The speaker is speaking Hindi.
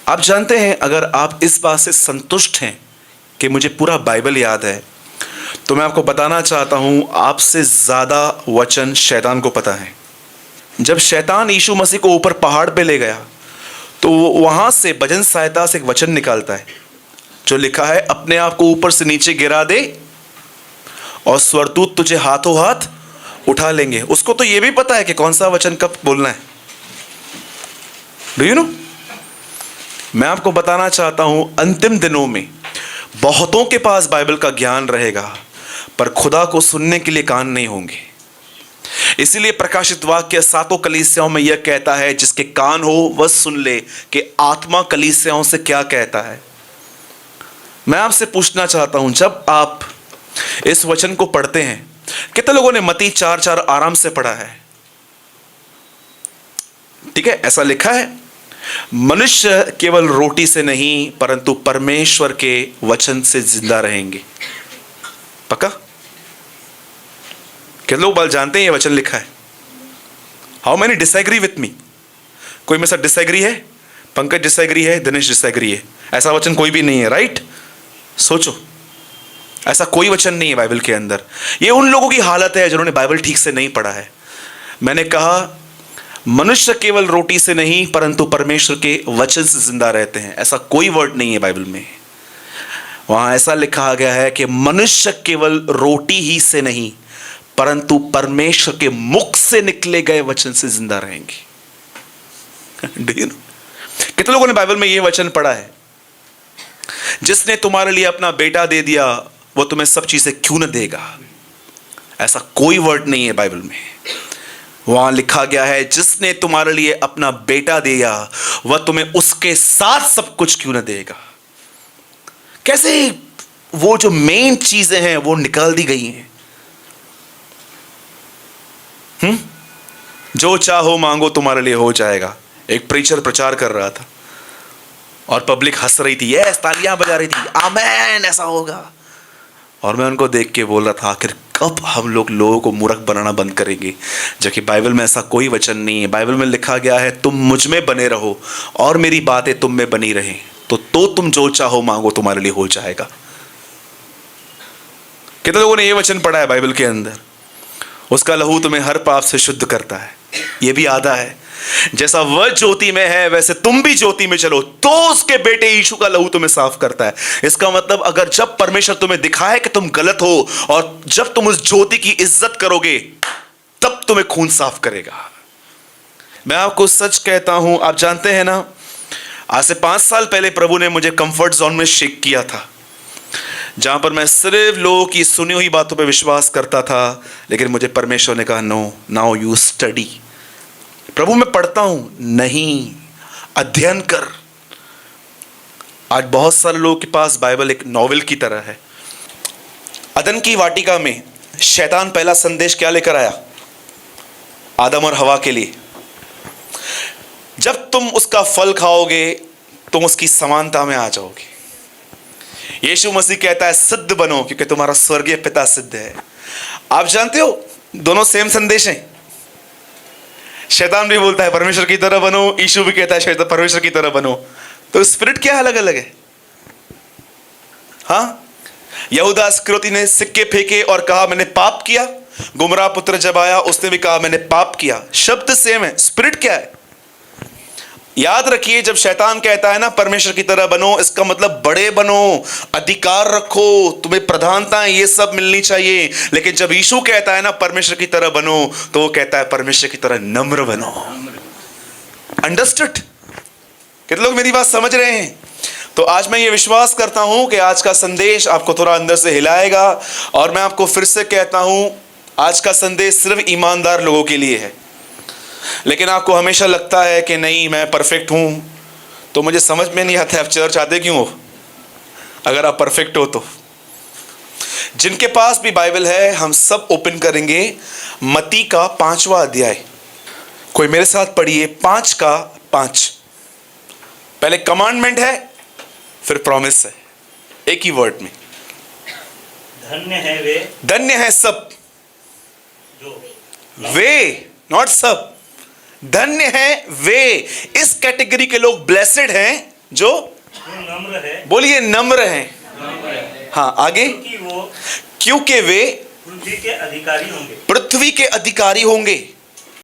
आप जानते हैं, अगर आप इस बात से संतुष्ट हैं कि मुझे पूरा बाइबल याद है, तो मैं आपको बताना चाहता हूं, आपसे ज़्यादा वचन शैतान को पता है। जब शैतान यीशु मसीह को ऊपर पहाड़ पे ले गया, तो वहां से भजन सहायता से एक वचन निकालता है जो लिखा है, अपने आप को ऊपर से नीचे गिरा दे और स्वर्गदूत तुझे हाथों हाथ उठा लेंगे। उसको तो यह भी पता है कि कौन सा वचन कब बोलना है। Do you know? मैं आपको बताना चाहता हूं, अंतिम दिनों में बहुतों के पास बाइबल का ज्ञान रहेगा, पर खुदा को सुनने के लिए कान नहीं होंगे। इसीलिए प्रकाशित वाक्य 7 कलीसियाओं में यह कहता है, जिसके कान हो वह सुन ले कि आत्मा कलीसियाओं से क्या कहता है। मैं आपसे पूछना चाहता हूं, जब आप इस वचन को पढ़ते हैं, कितने लोगों ने मत्ती 4:4 आराम से पढ़ा है? ठीक है, ऐसा लिखा है, मनुष्य केवल रोटी से नहीं परंतु परमेश्वर के वचन से जिंदा रहेंगे। पक्का? कितने लोग बाल जानते हैं ये वचन लिखा है? How many disagree with me? कोई मेरे साथ डिसएग्री है? पंकज डिसएग्री है, दिनेश डिसएग्री है। ऐसा वचन कोई भी नहीं है, राइट? सोचो, ऐसा कोई वचन नहीं है बाइबल के अंदर। ये उन लोगों की हालत है जिन्होंने बाइबल ठीक से नहीं पढ़ा है। मैंने कहा, मनुष्य केवल रोटी से नहीं परंतु परमेश्वर के वचन से जिंदा रहते हैं। ऐसा कोई वर्ड नहीं है बाइबल में। वहां ऐसा लिखा गया है कि मनुष्य केवल रोटी ही से नहीं परंतु परमेश्वर के मुख से निकले गए वचन से जिंदा रहेंगे। Do you know? कितने लोगों ने बाइबल में यह वचन पढ़ा है, जिसने तुम्हारे लिए अपना बेटा दे दिया वो तुम्हें सब चीजें क्यों न देगा? ऐसा कोई वर्ड नहीं है बाइबल में। वहां लिखा गया है, जिसने तुम्हारे लिए अपना बेटा दिया वह तुम्हें उसके साथ सब कुछ क्यों न देगा। कैसे वो जो मेन चीजें हैं वो निकाल दी गई हैं। जो चाहो मांगो तुम्हारे लिए हो जाएगा। एक प्रीचर प्रचार कर रहा था और पब्लिक हंस रही थी, यस, तालियां बजा रही थी, आमेन, ऐसा होगा। और मैं उनको देख के बोल रहा था, आखिर कब हम लोगों को मूर्ख बनाना बंद करेंगे, जबकि बाइबल में ऐसा कोई वचन नहीं है। बाइबल में लिखा गया है, तुम मुझ में बने रहो और मेरी बातें तुम में बनी रहें, तो तुम जो चाहो मांगो तुम्हारे लिए हो जाएगा। कितने लोगों ने यह वचन पढ़ा है बाइबल के अंदर? उसका लहू तुम्हें हर पाप से शुद्ध करता है। यह भी आधा है, जैसा वह ज्योति में है वैसे तुम भी ज्योति में चलो, तो उसके बेटे यीशु का लहू तुम्हें साफ करता है। इसका मतलब, अगर जब परमेश्वर तुम्हें दिखाए कि तुम गलत हो और जब तुम उस ज्योति की इज्जत करोगे, तब तुम्हें खून साफ करेगा। मैं आपको सच कहता हूं, आप जानते हैं ना, आज से 5 साल पहले प्रभु ने मुझे कंफर्ट जोन में शेक किया था, जहां पर मैं सिर्फ लोगों की सुनी हुई बातों पर विश्वास करता था। लेकिन मुझे परमेश्वर ने कहा, नो, नाउ यू स्टडी। प्रभु मैं पढ़ता हूं, नहीं, अध्ययन कर। आज बहुत सारे लोगों के पास बाइबल एक नॉवेल की तरह है। अदन की वाटिका में शैतान पहला संदेश क्या लेकर आया? आदम और हवा के लिए, जब तुम उसका फल खाओगे तुम उसकी समानता में आ जाओगे। यीशु मसीह कहता है, सिद्ध बनो क्योंकि तुम्हारा स्वर्गीय पिता सिद्ध है। आप जानते हो, दोनों सेम संदेश हैं। शैतान भी बोलता है परमेश्वर की तरह बनो, यीशु भी कहता है शैतान परमेश्वर की तरह बनो। तो स्पिरिट क्या अलग अलग है? हाँ, यहूदा इस्करियोती ने सिक्के फेंके और कहा मैंने पाप किया। गुमराह पुत्र जब आया उसने भी कहा मैंने पाप किया। शब्द सेम है, स्पिरिट क्या है? याद रखिए, जब शैतान कहता है ना परमेश्वर की तरह बनो, इसका मतलब बड़े बनो, अधिकार रखो, तुम्हें प्रधानता ये सब मिलनी चाहिए। लेकिन जब यीशु कहता है ना परमेश्वर की तरह बनो, तो वो कहता है परमेश्वर की तरह नम्र बनो। अंडरस्टूड? कितने लोग मेरी बात समझ रहे हैं? तो आज मैं ये विश्वास करता हूं कि आज का संदेश आपको थोड़ा अंदर से हिलाएगा। और मैं आपको फिर से कहता हूं, आज का संदेश सिर्फ ईमानदार लोगों के लिए है। लेकिन आपको हमेशा लगता है कि नहीं मैं परफेक्ट हूं, तो मुझे समझ में नहीं आता आप चर्च आते क्यों हो, अगर आप परफेक्ट हो तो। जिनके पास भी बाइबल है, हम सब ओपन करेंगे मत्ती का 5वां अध्याय। कोई मेरे साथ पढ़िए, 5 का 5। पहले कमांडमेंट है, फिर प्रॉमिस है, एक ही वर्ड में। धन्य है वे, धन्य है सब, जो वे नॉट सब, धन्य है वे। इस कैटेगरी के लोग ब्लेसेड हैं जो नम्र है, बोलिए नम्र हैं। हाँ आगे, क्योंकि वो क्योंकि वे पृथ्वी के अधिकारी होंगे। पृथ्वी के अधिकारी होंगे।